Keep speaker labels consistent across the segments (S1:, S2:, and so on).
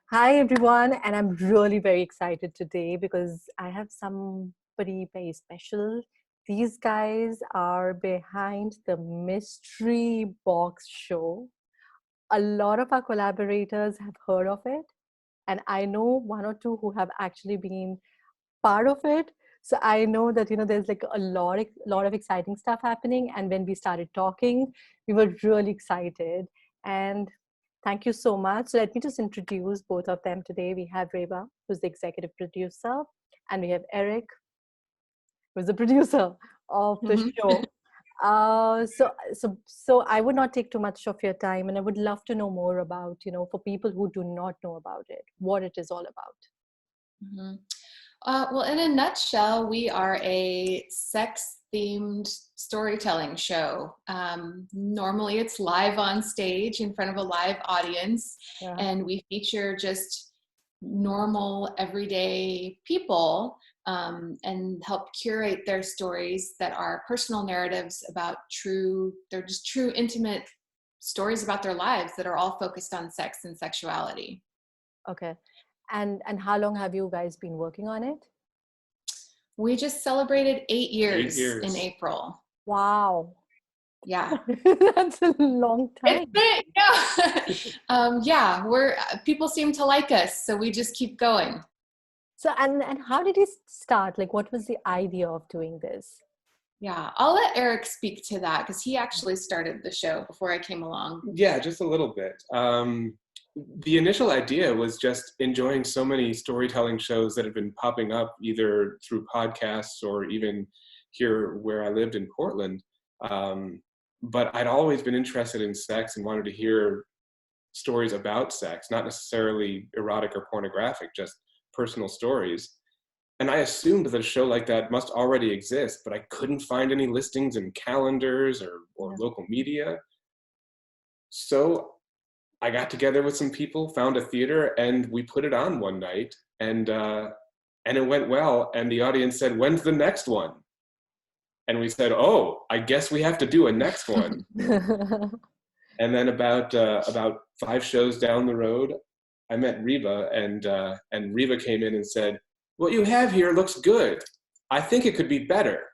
S1: Hi, everyone, and I'm really very excited today because I have somebody very special. These guys are behind the Mystery Box show. A lot of our collaborators have heard of it, and I know one or two who have actually been part of it. So I know that there's like a lot of exciting stuff happening. And when we started talking, we were really excited. And thank you so much. So let me just introduce both of them today. We have Reba, who's the executive producer, and we have Eric, who's the producer of the
S2: Mhm.
S1: show. So I would not take too much of your time, and I would love to know more about, for people who do not know about it, what it is all about.
S2: Mhm. Well, in a nutshell, we are a sex-themed storytelling show. Normally, it's live on stage in front of a live audience,
S1: Yeah.
S2: and we feature just normal, everyday people and help curate their stories that are personal narratives about they're just true, intimate stories about their lives that are all focused on sex and sexuality.
S1: Okay. And how long have you guys been working on it?
S2: We just celebrated 8
S3: 8
S2: years in
S3: years.
S2: April.
S1: Wow.
S2: Yeah.
S1: That's a long
S2: It's
S1: time.
S2: big, yeah. Yeah, people seem to like us, so we just keep going.
S1: So and how did you start? Like what was the idea of doing this?
S2: Yeah, I'll let Eric speak to that because he actually started the show before I came along.
S3: Yeah, just a little bit. The initial idea was just enjoying so many storytelling shows that had been popping up either through podcasts or even here where I lived in Portland. But I'd always been interested in sex and wanted to hear stories about sex, not necessarily erotic or pornographic, just personal stories. And I assumed that a show like that must already exist, but I couldn't find any listings in calendars or
S1: Yeah.
S3: local media. So I got together with some people, found a theater, and we put it on one night, and it went well. And the audience said, "When's the next one?" And we said, "Oh, I guess we have to do a next one." And then about 5 shows down the road, I met Reba, and Reba came in and said, "What you have here looks good. I think it could be better."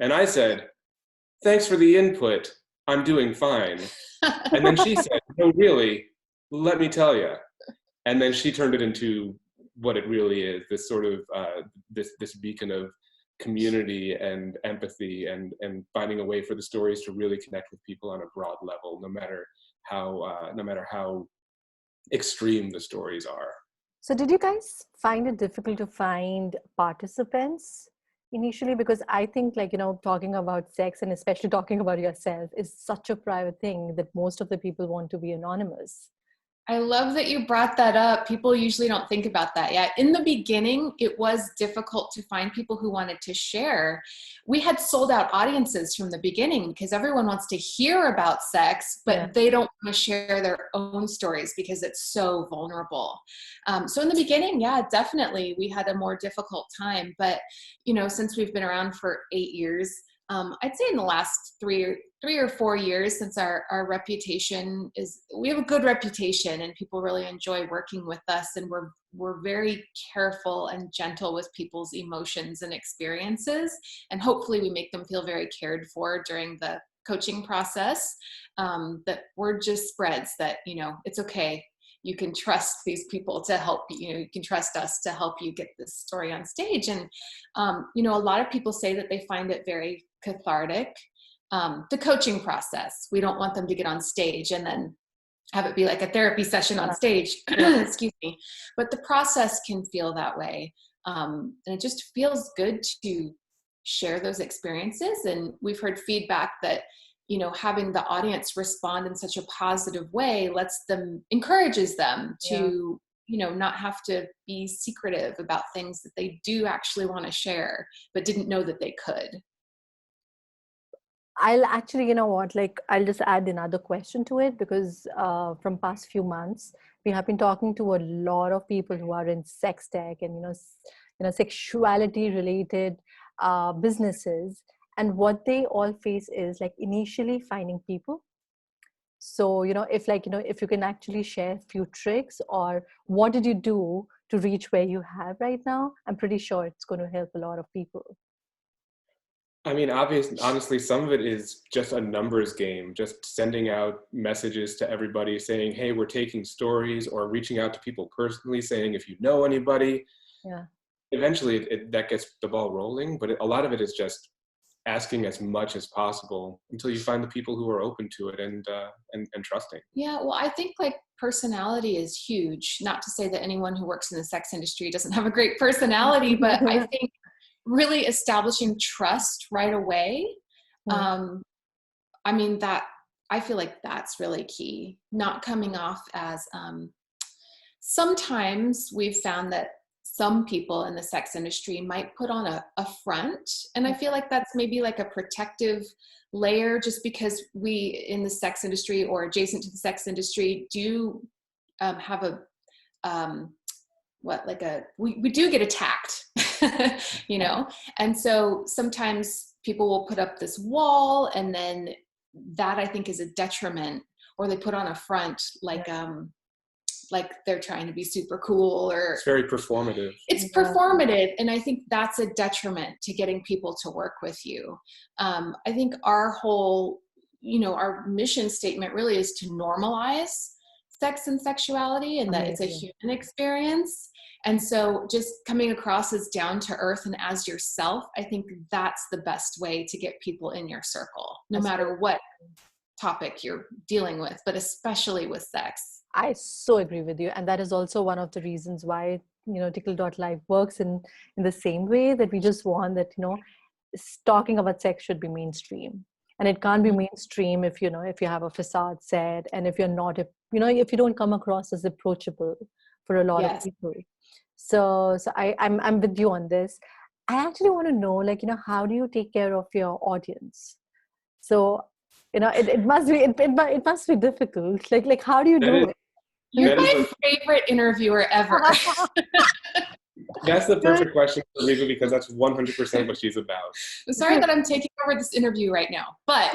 S3: And I said, "Thanks for the input. I'm doing fine." And then she said, "No, really, let me tell you." And then she turned it into what it really is, this sort of this beacon of community and empathy and finding a way for the stories to really connect with people on a broad level, no matter how extreme the stories are.
S1: So did you guys find it difficult to find participants initially? Because I think like, talking about sex and especially talking about yourself is such a private thing that most of the people want to be anonymous.
S2: I love that you brought that up. People usually don't think about that yet. In the beginning, it was difficult to find people who wanted to share. We had sold out audiences from the beginning because everyone wants to hear about sex,
S1: Yeah.
S2: but they don't want to share their own stories because it's so vulnerable. So in the beginning, yeah, definitely we had a more difficult time. But, since we've been around for 8 years, I'd say in the last 3 or 4 years, since our reputation we have a good reputation and people really enjoy working with us, and we're very careful and gentle with people's emotions and experiences, and hopefully we make them feel very cared for during the coaching process. That word just spreads that it's okay. You can trust these people to help you. You can trust us to help you get this story on stage. And a lot of people say that they find it very cathartic. The coaching process, we don't want them to get on stage and then have it be like a therapy session on stage.
S1: Yeah.
S2: Excuse me. But the process can feel that way. And it just feels good to share those experiences. And we've heard feedback that, having the audience respond in such a positive way encourages them
S1: Yeah.
S2: to, not have to be secretive about things that they do actually want to share, but didn't know that they could.
S1: I'll actually, like I'll just add another question to it because from past few months, we have been talking to a lot of people who are in sex tech and, sexuality related businesses. And what they all face is like initially finding people, So, if you can actually share a few tricks, or what did you do to reach where you have right now, I'm pretty sure it's going to help a lot of people.
S3: I mean, honestly, some of it is just a numbers game, just sending out messages to everybody saying, hey, we're taking stories, or reaching out to people personally saying, if you know anybody.
S1: Yeah.
S3: Eventually that gets the ball rolling, but a lot of it is just asking as much as possible until you find the people who are open to it and trusting.
S2: Yeah, well, I think like personality is huge. Not to say that anyone who works in the sex industry doesn't have a great personality, but I think really establishing trust right away. I mean, that I feel like that's really key. Not coming off as sometimes we've found that some people in the sex industry might put on a front, and I feel like that's maybe like a protective layer, just because we in the sex industry or adjacent to the sex industry do have a we do get attacked, you know, and so sometimes people will put up this wall, and then that I think is a detriment, or they put on a front like they're trying to be super cool, or
S3: it's very performative.
S2: It's performative, and I think that's a detriment to getting people to work with you. I think our whole, our mission statement really is to normalize sex and sexuality, and that it's a human experience. And so just coming across as down to earth and as yourself, I think that's the best way to get people in your circle, no matter what topic you're dealing with, but especially with sex.
S1: I so agree with you. And that is also one of the reasons why, Tickle.live works in the same way, that we just want that, talking about sex should be mainstream. And it can't be mainstream if you have a facade set, and if you're not, if you don't come across as approachable for a lot of people. So I'm with you on this. I actually want to know, how do you take care of your audience? So, it must be difficult. Like how do you do it?
S2: You're my favorite interviewer ever.
S3: That's the perfect question for Reba, because that's 100% what she's about.
S2: I'm sorry that I'm taking over this interview right now, but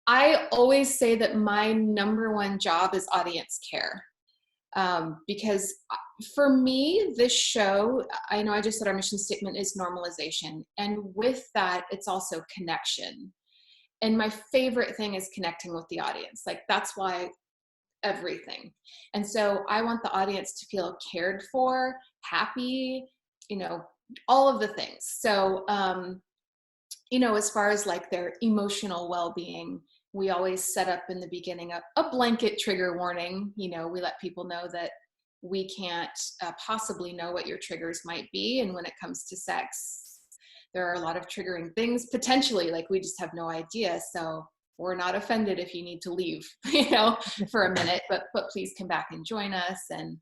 S2: I always say that my number one job is audience care. Because for me, this show, I know I just said our mission statement is normalization. And with that, it's also connection. And my favorite thing is connecting with the audience. Like, that's why everything. And so I want the audience to feel cared for, happy, all of the things. So, as far as like their emotional well-being, we always set up in the beginning a blanket trigger warning. We let people know that we can't possibly know what your triggers might be. And when it comes to sex, there are a lot of triggering things potentially, like we just have no idea. So we're not offended if you need to leave, for a minute, but please come back and join us. And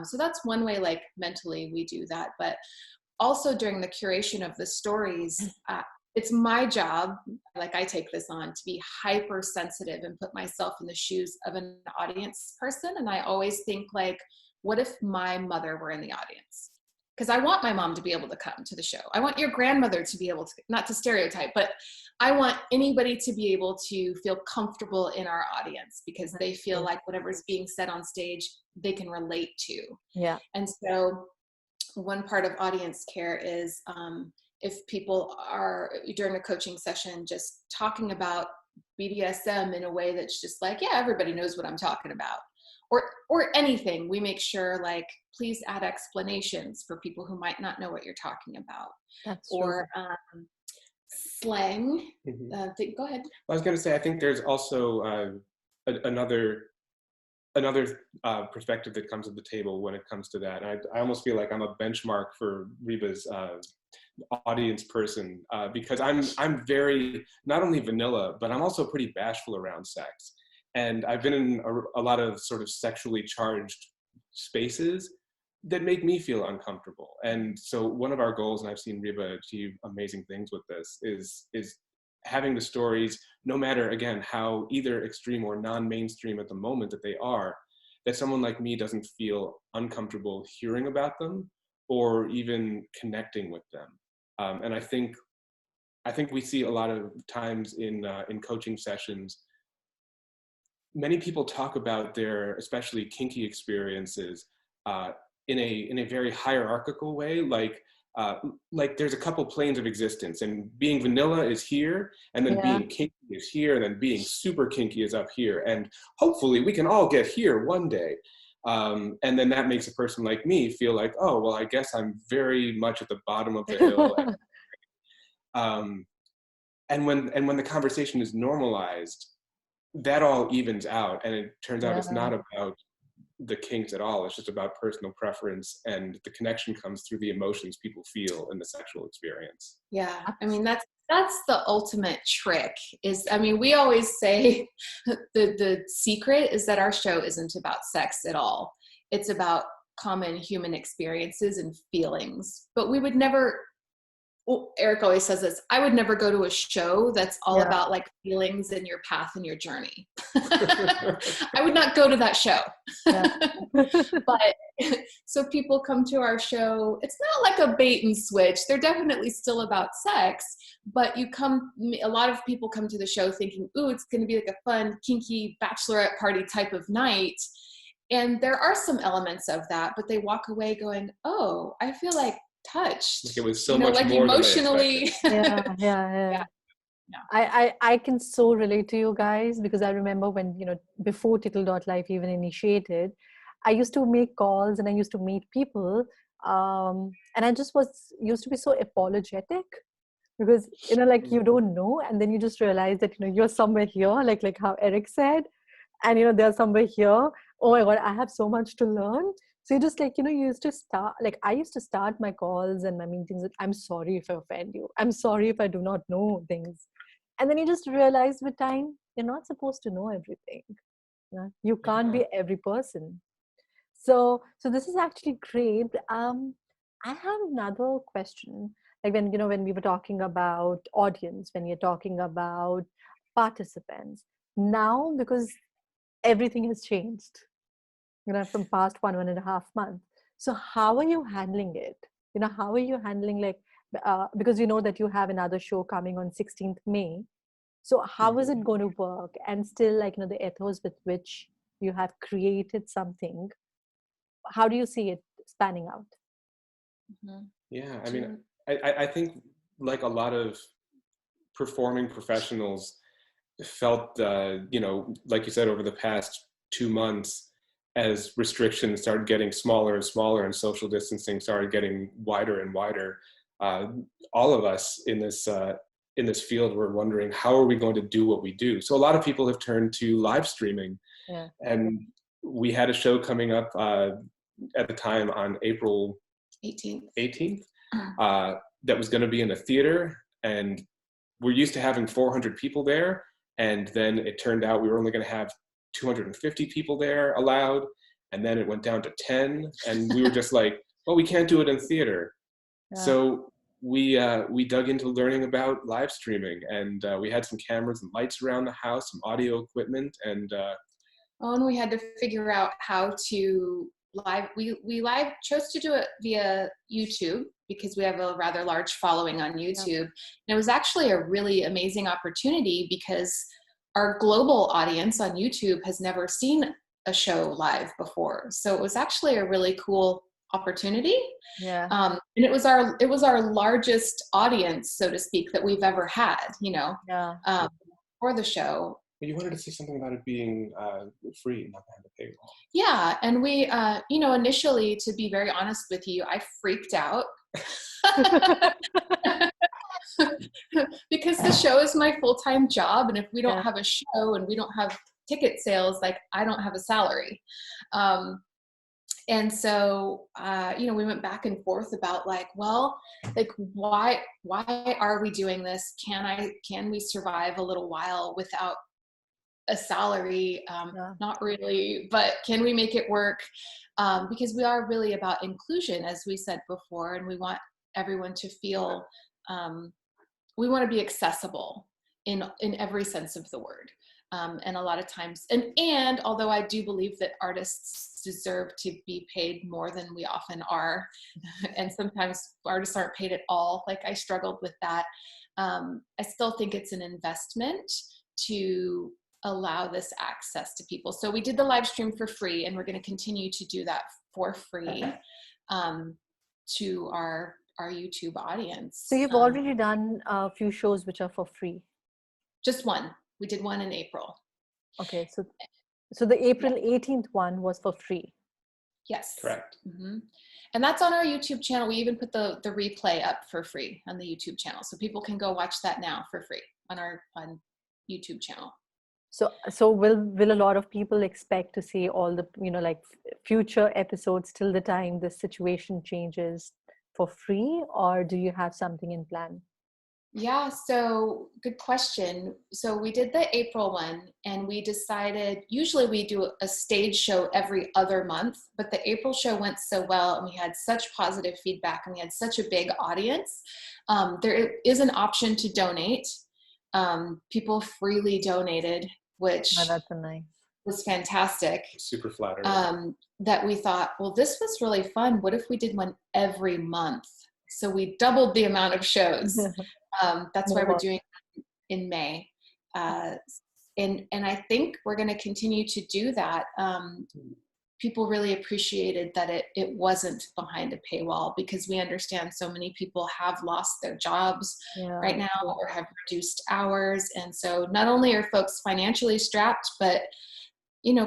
S2: so that's one way, like mentally we do that. But also during the curation of the stories, it's my job, like I take this on, to be hypersensitive and put myself in the shoes of an audience person. And I always think like, what if my mother were in the audience? Because I want my mom to be able to come to the show. I want your grandmother to be able to, not to stereotype, but I want anybody to be able to feel comfortable in our audience, because they feel like whatever's being said on stage, they can relate to.
S1: Yeah.
S2: And so one part of audience care is if people are, during a coaching session, just talking about BDSM in a way that's just like, yeah, everybody knows what I'm talking about. Or anything, we make sure, like, please add explanations for people who might not know what you're talking about.
S1: That's
S2: or slang. Go ahead.
S3: I was going to say, I think there's also another perspective that comes to the table when it comes to that. And I almost feel like I'm a benchmark for Reba's audience person, because I'm very, not only vanilla, but I'm also pretty bashful around sex. And I've been in a lot of sort of sexually charged spaces that make me feel uncomfortable. And so one of our goals, and I've seen Reba achieve amazing things with this, is having the stories, no matter, again, how either extreme or non-mainstream at the moment that they are, that someone like me doesn't feel uncomfortable hearing about them or even connecting with them. And I think we see a lot of times in coaching sessions, many people talk about their, especially kinky experiences, in a very hierarchical way, like there's a couple planes of existence, and being vanilla is here, and then
S1: Yeah.
S3: being kinky is here, and then being super kinky is up here, and hopefully we can all get here one day. And then that makes a person like me feel like, oh, well, I guess I'm very much at the bottom of the hill. Um, and when the conversation is normalized, that all evens out, and it turns out it's
S1: Yeah.
S3: not about the kinks at all. It's just about personal preference, and the connection comes through the emotions people feel in the sexual experience.
S2: Yeah, I mean that's the ultimate trick. Is, I mean, we always say the secret is that our show isn't about sex at all. It's about common human experiences and feelings. But we would never, well, Eric always says this, I would never go to a show that's all
S1: Yeah.
S2: about like feelings and your path and your journey. I would not go to that show.
S1: Yeah.
S2: But so people come to our show, it's not like a bait and switch. They're definitely still about sex, but a lot of people come to the show thinking, ooh, it's going to be like a fun, kinky bachelorette party type of night. And there are some elements of that, but they walk away going, oh, I feel like touched,
S3: Like it was so much
S2: like
S3: more
S2: emotionally.
S1: Yeah, yeah.
S2: Yeah.
S1: I can so relate to you guys, because I remember when, before Tickle.life even initiated, I used to make calls and I used to meet people. And I just used to be so apologetic, because, like you don't know. And then you just realize that, you're somewhere here, like how Eric said, and, they're somewhere here. Oh my God, I have so much to learn. So you just you used to start, like I used to start my calls and my meetings with, I'm sorry if I offend you. I'm sorry if I do not know things. And then you just realize with time, you're not supposed to know everything. You can't
S3: Yeah.
S1: be every person. So this is actually great. I have another question. Like when we were talking about audience, when you're talking about participants, now because everything has changed, from past 1.5 months. So how are you handling it? How are you handling, like, because that you have another show coming on 16th May. So how is
S3: Mhm.
S1: it going to work? And still, like, the ethos with which you have created something, how do you see it spanning out?
S2: Mhm.
S3: Yeah, I mean, I think like a lot of performing professionals felt, like you said, over the past 2 months, as restrictions started getting smaller and smaller and social distancing started getting wider and wider, uh, all of us in this field were wondering, how are we going to do what we do? So a lot of people have turned to live streaming,
S1: Yeah.
S3: and we had a show coming up at the time on April 18th that was going to be in a theater, and we're used to having 400 people there, and then it turned out we were only going to have 250 people there allowed, and then it went down to 10, and we were just like, well, we can't do it in theater.
S1: Yeah.
S3: So we dug into learning about live streaming, and we had some cameras and lights around the house, some audio equipment, and
S2: And we had to figure out how to we live chose to do it via YouTube because we have a rather large following on YouTube. And it was actually a really amazing opportunity because our global audience on YouTube has never seen a show live before. So it was actually a really cool opportunity.
S1: Yeah.
S2: And it was our largest audience, so to speak, that we've ever had,
S1: Yeah.
S2: for the show.
S3: but you wanted to say something about it being free, not having to pay.
S2: Yeah, and we, initially, to be very honest with you, I freaked out because the show is my full-time job, and if we don't
S1: Yeah.
S2: have a show and we don't have ticket sales, like I don't have a salary. And so, we went back and forth about like, well, like why are we doing this? Can we survive a little while without a salary? Not really, but can we make it work? Because we are really about inclusion, as we said before, and we want everyone to feel, we want to be accessible in every sense of the word. And a lot of times, and although I do believe that artists deserve to be paid more than we often are, and sometimes artists aren't paid at all, like I struggled with that, I still think it's an investment to allow this access to people. So we did the live stream for free, and we're going to continue to do that for free to our YouTube audience.
S1: So you've already done a few shows which are for free.
S2: Just one. We did one in April.
S1: Okay, so the April 18th one was for free.
S2: Yes.
S3: Correct.
S2: Mm-hmm. And that's on our YouTube channel. We even put the replay up for free on the YouTube channel. So people can go watch that now for free on our YouTube channel.
S1: So will a lot of people expect to see all the, like future episodes till the time the situation changes for free, or do you have something in plan?
S2: Yeah, so good question. So we did the April one, and we decided, usually we do a stage show every other month, but the April show went so well and we had such positive feedback and we had such a big audience. There is an option to donate. People freely donated, which
S1: that's nice.
S2: Was fantastic.
S3: Super flattering.
S2: That we thought, well, this was really fun. What if we did one every month? So we doubled the amount of shows. That's why we're doing it in May. And I think we're going to continue to do that. People really appreciated that it wasn't behind a paywall, because we understand so many people have lost their jobs right now or have reduced hours. And so not only are folks financially strapped, but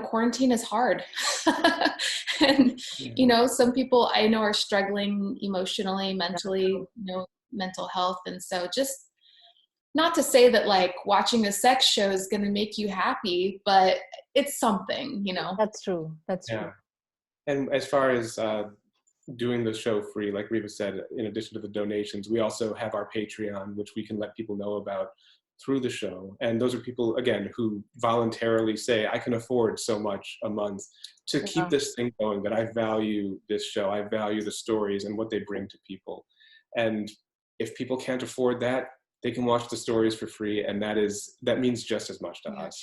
S2: quarantine is hard. And, some people I know are struggling emotionally, mentally, mental health. And so just not to say that like watching a sex show is going to make you happy, but it's something,
S1: That's true. That's true.
S3: And as far as doing the show free, like Reba said, in addition to the donations, we also have our Patreon, which we can let people know about through the show. And those are people, again, who voluntarily say, I can afford so much a month to keep this thing going, that I value this show, I value the stories and what they bring to people. And if people can't afford that, they can watch the stories for free, and that means just as much to us.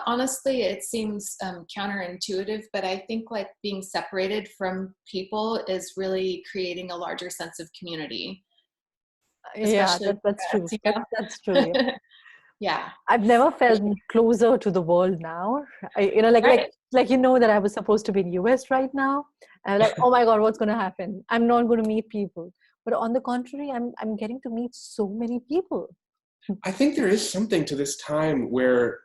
S2: Honestly, it seems counterintuitive, but I think like being separated from people is really creating a larger sense of community.
S1: Yeah, that's true. That's true. Yeah.
S2: Yeah.
S1: I've never felt closer to the world now. Like that I was supposed to be in US right now. And I'm like, oh my God, what's going to happen? I'm not going to meet people. But on the contrary, I'm getting to meet so many people.
S3: I think there is something to this time where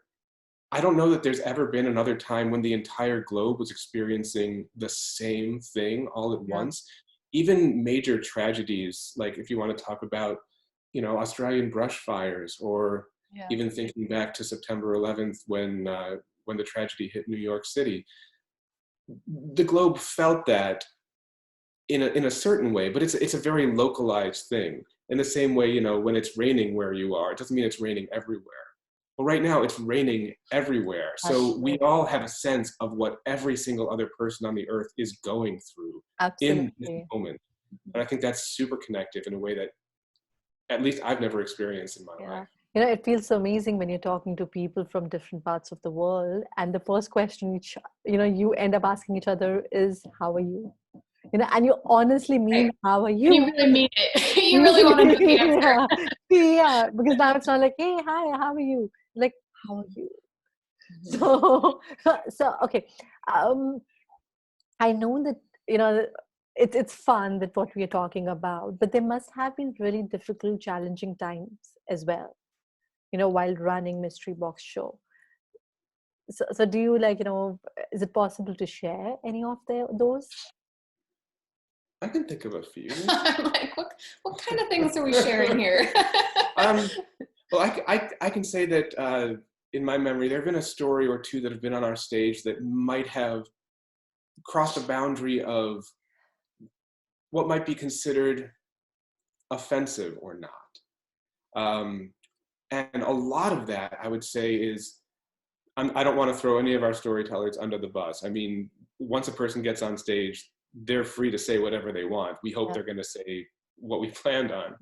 S3: I don't know that there's ever been another time when the entire globe was experiencing the same thing all at once. Even major tragedies, like if you want to talk about, Australian brush fires, or even thinking back to September 11th when the tragedy hit New York City, the globe felt that in a certain way, but it's a very localized thing. In the same way, when it's raining where you are, it doesn't mean it's raining everywhere. Well, right now it's raining everywhere. So we all have a sense of what every single other person on the earth is going through in this moment. And I think that's super connective in a way that at least I've never experienced in my life.
S1: It feels so amazing when you're talking to people from different parts of the world, and the first question which you end up asking each other is, how are you? And you honestly mean, how are you?
S2: You really mean it. You really want to know the answer.
S1: Yeah, because now it's not like, hey, hi, how are you? Like, how are you? So okay. I know that, it's fun that what we are talking about, but there must have been really difficult, challenging times as well, while running Mystery Box Show. So do you is it possible to share any of those?
S3: I can think of a few.
S2: I'm like, what kind of things are we sharing here?
S3: Well, I can say that in my memory, there have been a story or two that have been on our stage that might have crossed a boundary of what might be considered offensive or not. And a lot of that, I would say, is, I don't want to throw any of our storytellers under the bus. I mean, once a person gets on stage, they're free to say whatever they want. We hope they're going to say what we planned on.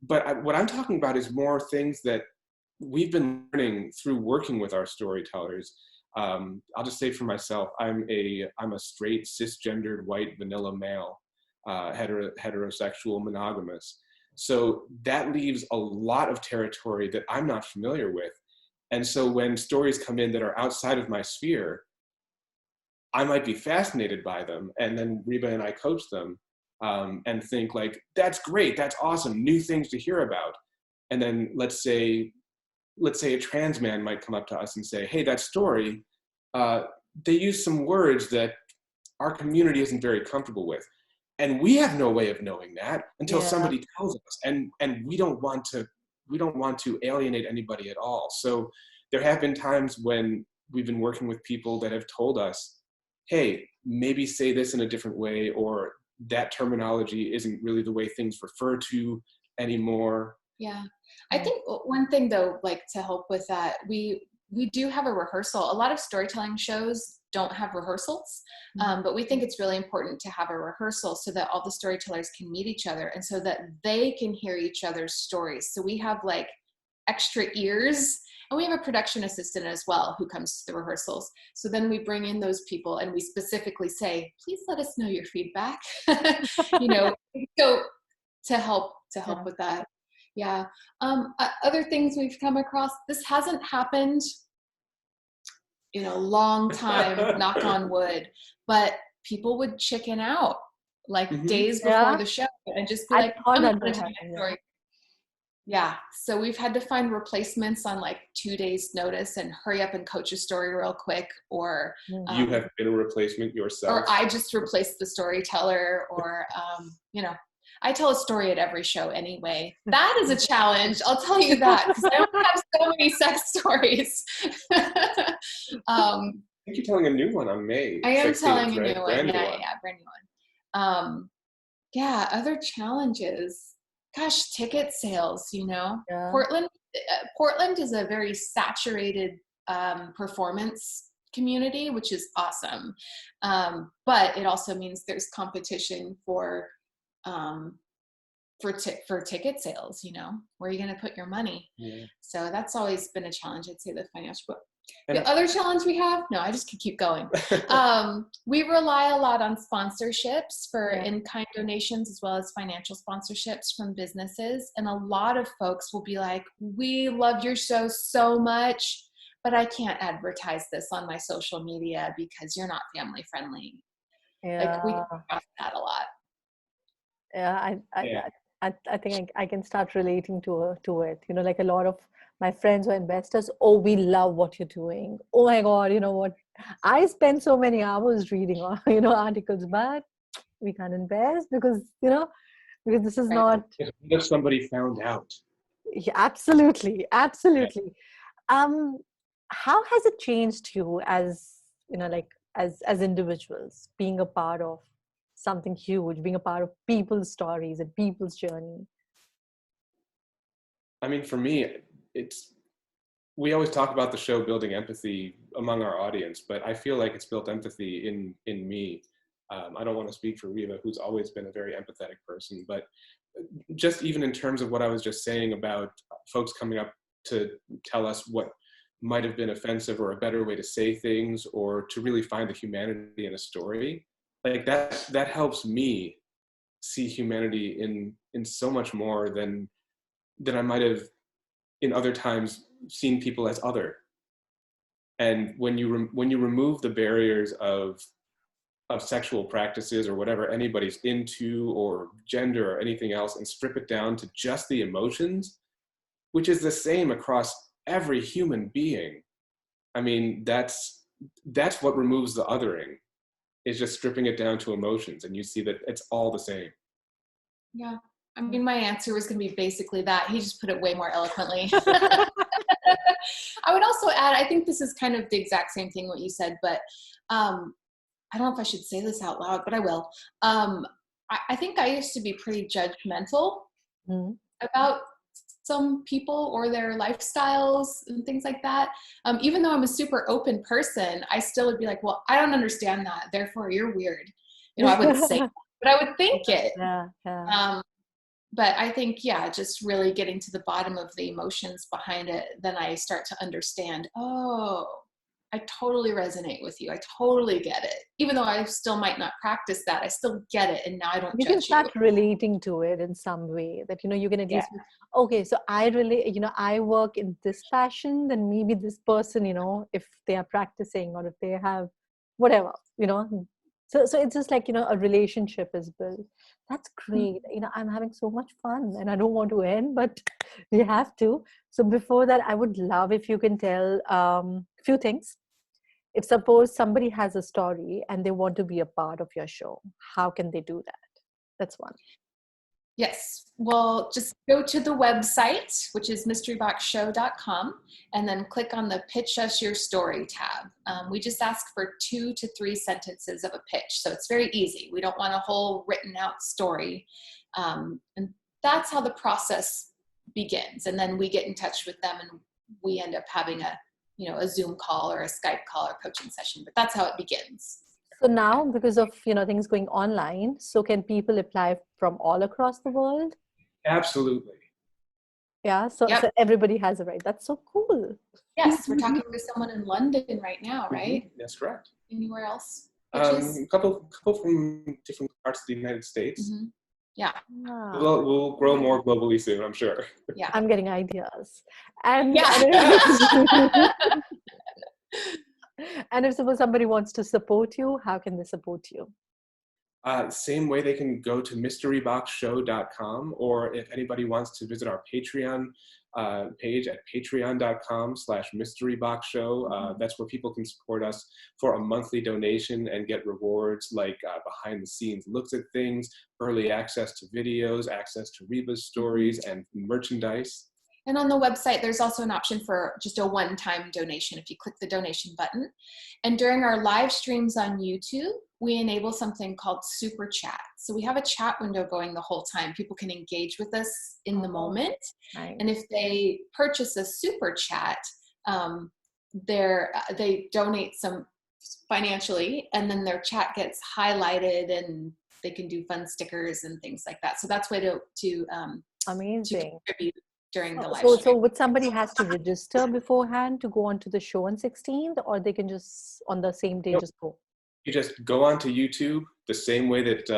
S3: But what I'm talking about is more things that we've been learning through working with our storytellers. I'll just say for myself, I'm a straight, cisgendered, white, vanilla male, heterosexual, monogamous. So that leaves a lot of territory that I'm not familiar with. And so when stories come in that are outside of my sphere, I might be fascinated by them. And then Reba and I coach them and think like, that's great, that's awesome, new things to hear about. And then let's say a trans man might come up to us and say, hey, that story, they use some words that our community isn't very comfortable with. And we have no way of knowing that until somebody tells us. And we don't want to alienate anybody at all. So there have been times when we've been working with people that have told us, hey, maybe say this in a different way, or that terminology isn't really the way things refer to anymore.
S2: Yeah. I think one thing though, like to help with that, we do have a rehearsal. A lot of storytelling shows don't have rehearsals, but we think it's really important to have a rehearsal so that all the storytellers can meet each other and so that they can hear each other's stories. So we have like extra ears, and we have a production assistant as well who comes to the rehearsals. So then we bring in those people and we specifically say, please let us know your feedback, so to help with that. Yeah. Other things we've come across, this hasn't happened in a long time, knock on wood, but people would chicken out like days before the show and just be like, I'm not going to tell my story. Yeah. So we've had to find replacements on like 2 days notice and hurry up and coach a story real quick, or
S3: you have been a replacement yourself,
S2: or I just replaced the storyteller, or I tell a story at every show anyway. That is a challenge, I'll tell you that, because I don't have so many sex stories.
S3: I think you're telling a new one on May.
S2: I am telling a new one.
S3: Brand new
S2: one. Yeah, other challenges. Gosh, ticket sales, Portland is a very saturated performance community, which is awesome. But it also means there's competition for ticket sales, where are you going to put your money? Yeah. So that's always been a challenge. I'd say the financial, but the other challenge we have, no, I just could keep going. We rely a lot on sponsorships for in-kind donations, as well as financial sponsorships from businesses. And a lot of folks will be like, we love your show so much, but I can't advertise this on my social media because you're not family friendly.
S1: Yeah.
S2: Like we come across that a lot.
S1: Yeah, I think I can start relating to it. Like a lot of my friends or investors, oh, we love what you're doing. Oh my God, you know what? I spend so many hours reading, articles, but we can't invest because this is not.
S3: If somebody found out.
S1: Yeah, absolutely. How has it changed you as, as individuals, being a part of something huge, being a part of people's stories and people's journey?
S3: I mean, for me, we always talk about the show building empathy among our audience, but I feel like it's built empathy in me. I don't want to speak for Reba, who's always been a very empathetic person, but just even in terms of what I was just saying about folks coming up to tell us what might have been offensive or a better way to say things, or to really find the humanity in a story, like that helps me see humanity in so much more than I might have in other times seen people as other. And when you remove the barriers of sexual practices or whatever anybody's into, or gender or anything else, and strip it down to just the emotions, which is the same across every human being. I mean, that's what removes the othering, is just stripping it down to emotions, and you see that it's all the same.
S2: Yeah. I mean, my answer was going to be basically that. He just put it way more eloquently. I would also add, I think this is kind of the exact same thing what you said, but I don't know if I should say this out loud, but I will. I think I used to be pretty judgmental about some people or their lifestyles and things like that. Even though I'm a super open person, I still would be like, well, I don't understand that, therefore you're weird. I wouldn't say that, but I would think it.
S1: Yeah.
S2: But I think, just really getting to the bottom of the emotions behind it, then I start to understand, oh, I totally resonate with you. I totally get it. Even though I still might not practice that, I still get it. And now I don't
S1: You can
S2: judge you.
S1: start relating to it in some way that, you can at
S2: Yeah.
S1: least, okay, so I really, I work in this passion, then maybe this person, if they are practicing or if they have whatever, so it's just like, a relationship is built. That's great. I'm having so much fun and I don't want to end, but we have to. So before that, I would love if you can tell a few things. If suppose somebody has a story and they want to be a part of your show, how can they do that? That's one.
S2: Yes. Well, just go to the website, which is mysteryboxshow.com, and then click on the Pitch Us Your Story tab. We just ask for 2 to 3 sentences of a pitch. So it's very easy. We don't want a whole written out story. And that's how the process begins. And then we get in touch with them and we end up having a Zoom call or a Skype call or coaching session. But that's how it begins.
S1: So now, because of things going online, so can people apply from all across the world?
S3: Absolutely.
S1: Yeah. So everybody has a right. That's so cool.
S2: Yes, we're talking to someone in London right now, right?
S3: Mm-hmm. That's correct.
S2: Anywhere else?
S3: A couple from different parts of the United States.
S2: Mm-hmm. Yeah.
S1: Wow.
S3: We'll grow more globally soon, I'm sure.
S2: Yeah.
S1: I'm getting ideas. And and if suppose somebody wants to support you, how can they support you?
S3: Same way, they can go to mysteryboxshow.com, or if anybody wants to visit our Patreon page at patreon.com/mysteryboxshow. That's where people can support us for a monthly donation and get rewards like behind the scenes looks at things, early access to videos, access to Reba's stories, and merchandise.
S2: And on the website, there's also an option for just a one-time donation if you click the donation button. And during our live streams on YouTube, we enable something called Super Chat. So we have a chat window going the whole time. People can engage with us in the moment.
S1: Nice.
S2: And if they purchase a Super Chat, they donate some financially, and then their chat gets highlighted and they can do fun stickers and things like that. So that's a way to
S1: amazing.
S2: contribute during the live
S1: So
S2: stream.
S1: would somebody has to register beforehand to go onto the show on 16th, or they can just on the same day just go?
S3: You just go onto YouTube the same way that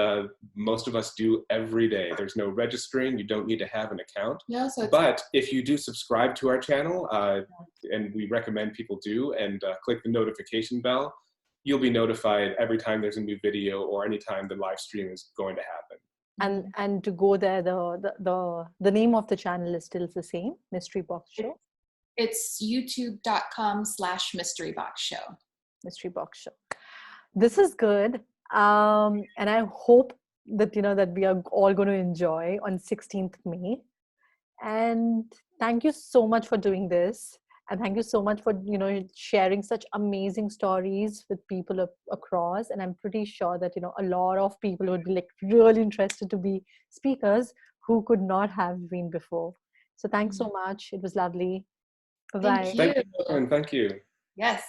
S3: most of us do every day. There's no registering. You don't need to have an account.
S2: No,
S3: but if you do subscribe to our channel, and we recommend people do, and click the notification bell, you'll be notified every time there's a new video or anytime the live stream is going to happen.
S1: And to go there, the name of the channel is still the same, Mystery Box Show.
S2: It's youtube.com/mysteryboxshow.
S1: Mystery Box Show. This is good, and I hope that that we are all going to enjoy on 16th May. And thank you so much for doing this, and thank you so much for sharing such amazing stories with people across. And I'm pretty sure that a lot of people would be like really interested to be speakers who could not have been before. So thanks so much. It was lovely. Bye-bye.
S2: Thank you.
S3: Thank you.
S2: Yes.